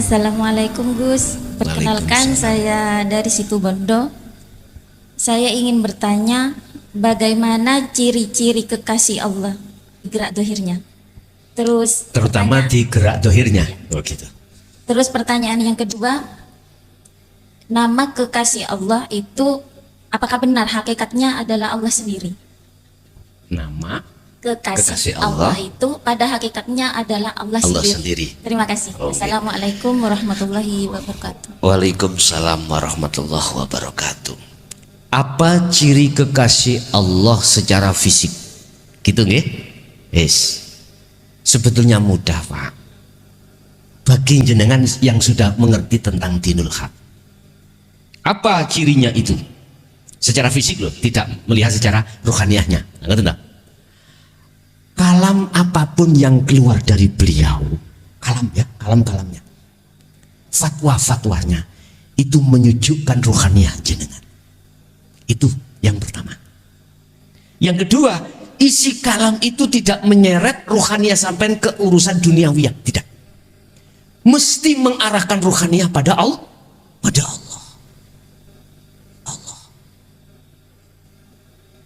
Assalamualaikum Gus, perkenalkan saya dari Situbondo. Saya ingin bertanya bagaimana ciri-ciri kekasih Allah di gerak dohirnya. Terutama di gerak dohirnya. Oh gitu. Terus pertanyaan yang kedua, nama kekasih Allah itu apakah benar hakikatnya adalah Allah sendiri? Nama Kekasih Allah itu pada hakikatnya adalah Allah sendiri. Terima kasih. Assalamualaikum warahmatullahi wabarakatuh. Waalaikumsalam warahmatullahi wabarakatuh. Apa ciri kekasih Allah secara fisik? Gitu nggih? Yes. Sebetulnya mudah, Pak. Bagi jenengan yang sudah mengerti tentang dinul haq. Apa cirinya itu? Secara fisik loh, tidak melihat secara ruhaniahnya. Ngerti enggak? Kalam apapun yang keluar dari beliau, kalamnya, fatwa-fatwanya itu menyujukkan ruhaniah jenengan. Itu yang pertama. Yang kedua, isi kalam itu tidak menyeret ruhaniah sampai ke urusan duniawiyah, tidak. Mesti mengarahkan ruhaniah pada Allah, Allah.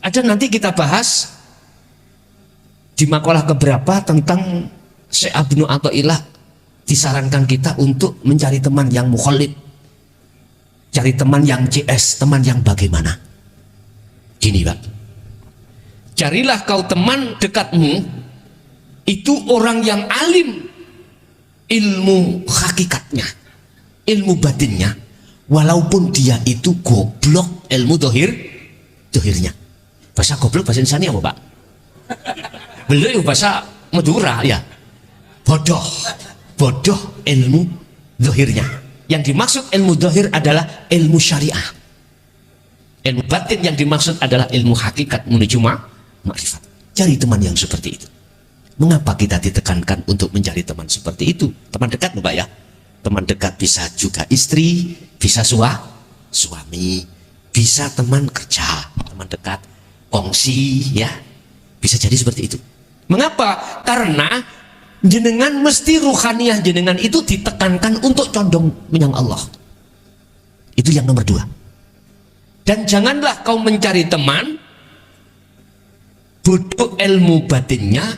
Ada nanti kita bahas di makalah keberapa tentang Syekh Ibnu Athaillah disarankan kita untuk mencari teman yang mukhalid, cari teman yang CS, teman yang bagaimana. Gini Pak, carilah kau teman dekatmu itu orang yang alim ilmu hakikatnya, ilmu batinnya, walaupun dia itu goblok ilmu dohirnya. Bahasa goblok bahasa insani apa Pak? Beliau bahasa Madura ya, bodoh ilmu dohirnya. Yang dimaksud ilmu dohir adalah ilmu syariah. Ilmu batin yang dimaksud adalah ilmu hakikat menuju makrifat. Cari teman yang seperti itu. Mengapa kita ditekankan untuk mencari teman seperti itu? Teman dekat loh Pak ya. Teman dekat bisa juga istri, bisa suami, bisa teman kerja, teman dekat, kongsi ya. Bisa jadi seperti itu. Mengapa? Karena jenengan mesti ruhaniah jenengan itu ditekankan untuk condong menyang Allah. Itu yang nomor dua. Dan janganlah kau mencari teman bodoh ilmu batinnya,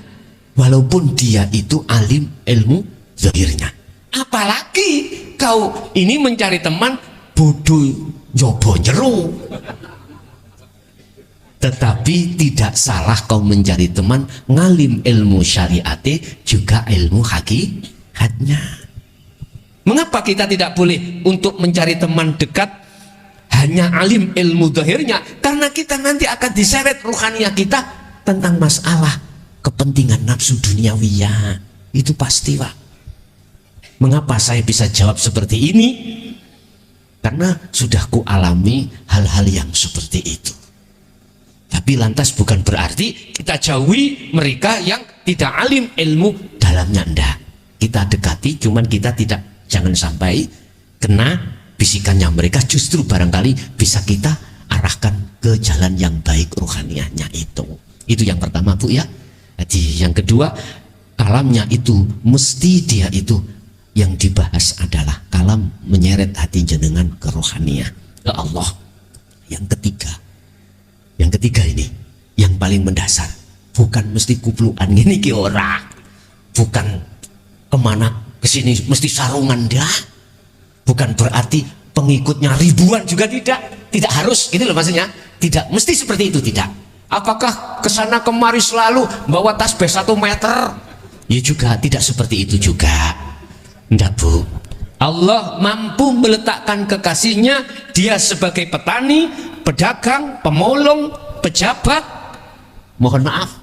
walaupun dia itu alim ilmu zahirnya. Apalagi kau ini mencari teman bodoh nyobo jeru. Tetapi tidak salah kau mencari teman ngalim ilmu syariate juga ilmu hakikatnya. Mengapa kita tidak boleh untuk mencari teman dekat hanya alim ilmu zahirnya? Karena kita nanti akan diseret ruhaniah kita tentang masalah kepentingan nafsu duniawiyah. Itu pasti Pak. Mengapa saya bisa jawab seperti ini? Karena sudah kualami hal-hal yang seperti itu. Tapi lantas bukan berarti kita jauhi mereka yang tidak alim ilmu dalamnya, enggak. Kita dekati, cuman kita jangan sampai kena bisikannya mereka, justru barangkali bisa kita arahkan ke jalan yang baik ruhaniahnya itu. Itu yang pertama Bu ya. Jadi yang kedua, kalamnya itu mesti dia itu yang dibahas adalah kalam menyeret hati jenengan ke ruhaniah, ke Allah. Yang ketiga ini yang paling mendasar, bukan mesti kuplukan ini ki ora, bukan kemana kesini mesti sarungan dah, bukan berarti pengikutnya ribuan juga tidak harus gitu loh maksudnya, tidak mesti seperti itu, tidak. Apakah kesana kemari selalu bawa tasbih 1 meter? Ya juga tidak seperti itu juga, enggak Bu. Allah mampu meletakkan kekasihnya, dia sebagai petani, pedagang, pemulung, pejabat, mohon maaf,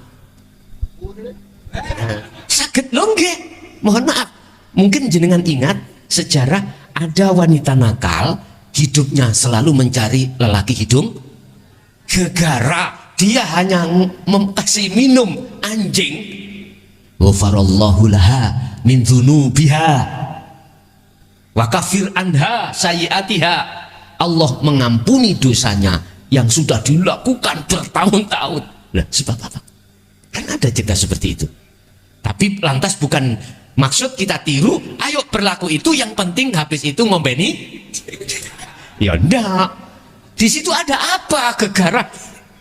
sakit longge, mohon maaf. Mungkin jenengan ingat sejarah ada wanita nakal, hidupnya selalu mencari lelaki hidung gegara, dia hanya kasih minum anjing, ghafarallahu laha min dzunubiha wa kafir anha sayyiatiha. Allah mengampuni dosanya yang sudah dilakukan bertahun-tahun. Nah, sebab apa? Kan ada cerita seperti itu. Tapi lantas bukan Maksud kita tiru, ayo berlaku itu, yang penting habis itu ngombeni. Ya enggak. Di situ ada apa? Gegara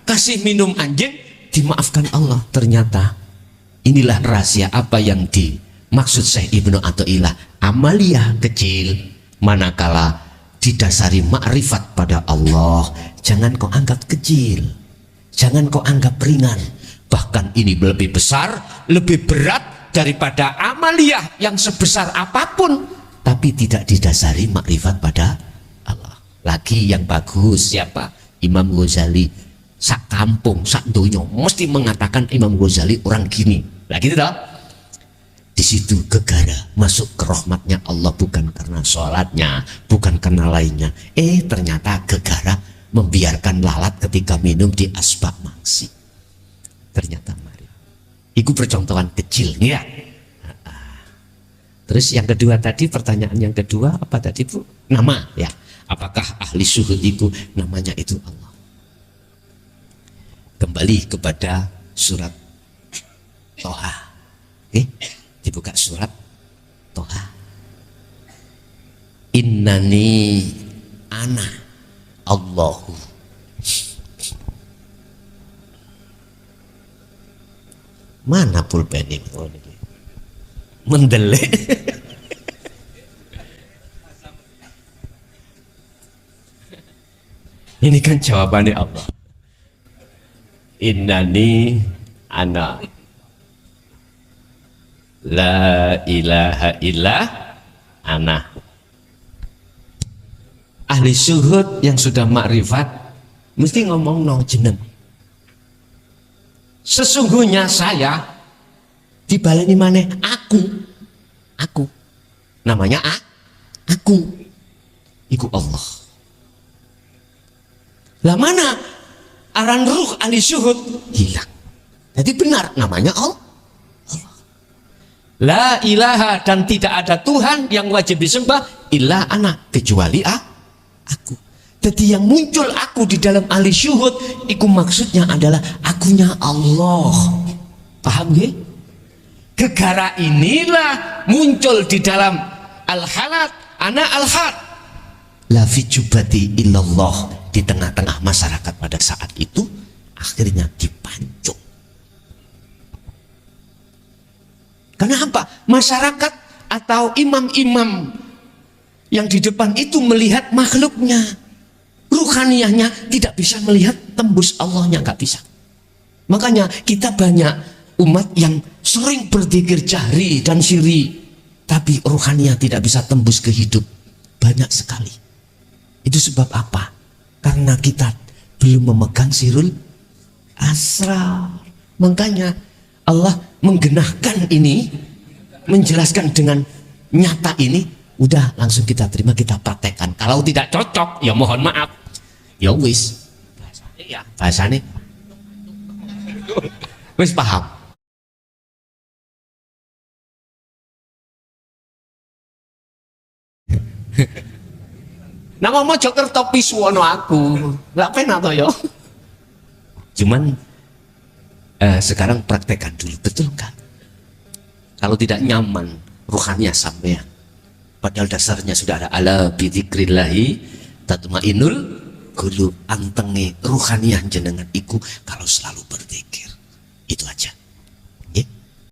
kasih minum anjing dimaafkan Allah. Ternyata inilah rahasia apa yang dimaksud Syekh Ibnu Athaillah. Amalia kecil manakala didasari makrifat pada Allah, jangan kau anggap kecil, jangan kau anggap ringan. Bahkan ini lebih besar, lebih berat daripada amaliyah yang sebesar apapun, tapi tidak didasari makrifat pada Allah. Lagi yang bagus siapa? Imam Ghazali. Sak kampung, sak donya mesti mengatakan Imam Ghazali orang gini. Lah gitu toh? Di situ gegara masuk ke rahmatnya Allah, bukan karena sholatnya, bukan karena lainnya. Ternyata gegara membiarkan lalat ketika minum di asbak maksi. Ternyata mari. Itu percontohan kecil ya. Terus yang kedua tadi, pertanyaan yang kedua apa tadi Bu? Nama ya. Apakah ahli syuhud itu namanya itu Allah? Kembali kepada surat Toha. Dibuka surat Toha. Innani ana Allahu. Mana pulpen ini? Mendelek. Ini kan jawabannya Allah. Innani ana la ilaha illa ana. Ahli syuhud yang sudah makrifat mesti ngomong no jeneng. Sesungguhnya saya dibaleni maneh aku namanya aku iku Allah. Lah mana aran ruh ahli syuhud hilang. Jadi benar namanya Allah. La ilaha, dan tidak ada Tuhan yang wajib disembah illa ana, kecuali aku. Jadi yang muncul aku di dalam ahli syuhud itu maksudnya adalah akunya Allah. Paham ya? Gegara inilah muncul di dalam al-halat, ana al-had. La fi jubati illallah, di tengah-tengah masyarakat pada saat itu akhirnya dipancung. Karena apa? Masyarakat atau imam-imam yang di depan itu melihat makhluknya, ruhaniyahnya, tidak bisa melihat tembus Allahnya, nggak bisa. Makanya kita banyak umat yang sering berzikir jahri dan siri, tapi ruhaniyah tidak bisa tembus ke hidup. Banyak sekali. Itu sebab apa? Karena kita belum memegang sirul asrar. Makanya Allah menggenahkan ini, menjelaskan dengan nyata ini, udah langsung kita terima, kita praktekkan. Kalau tidak cocok, ya mohon maaf. Ya wis. Bahasanya wis paham. Nama mau Jokerto pisuwono aku, nggak pernah toh yo. Cuman sekarang praktekkan dulu, betul kan? Kalau tidak nyaman ruhannya sampean, padahal dasarnya sudah ada ala bidzikrillahi tatmainul qulub, antenge ruhaniyah jenengan iku kalau selalu berzikir. Itu aja.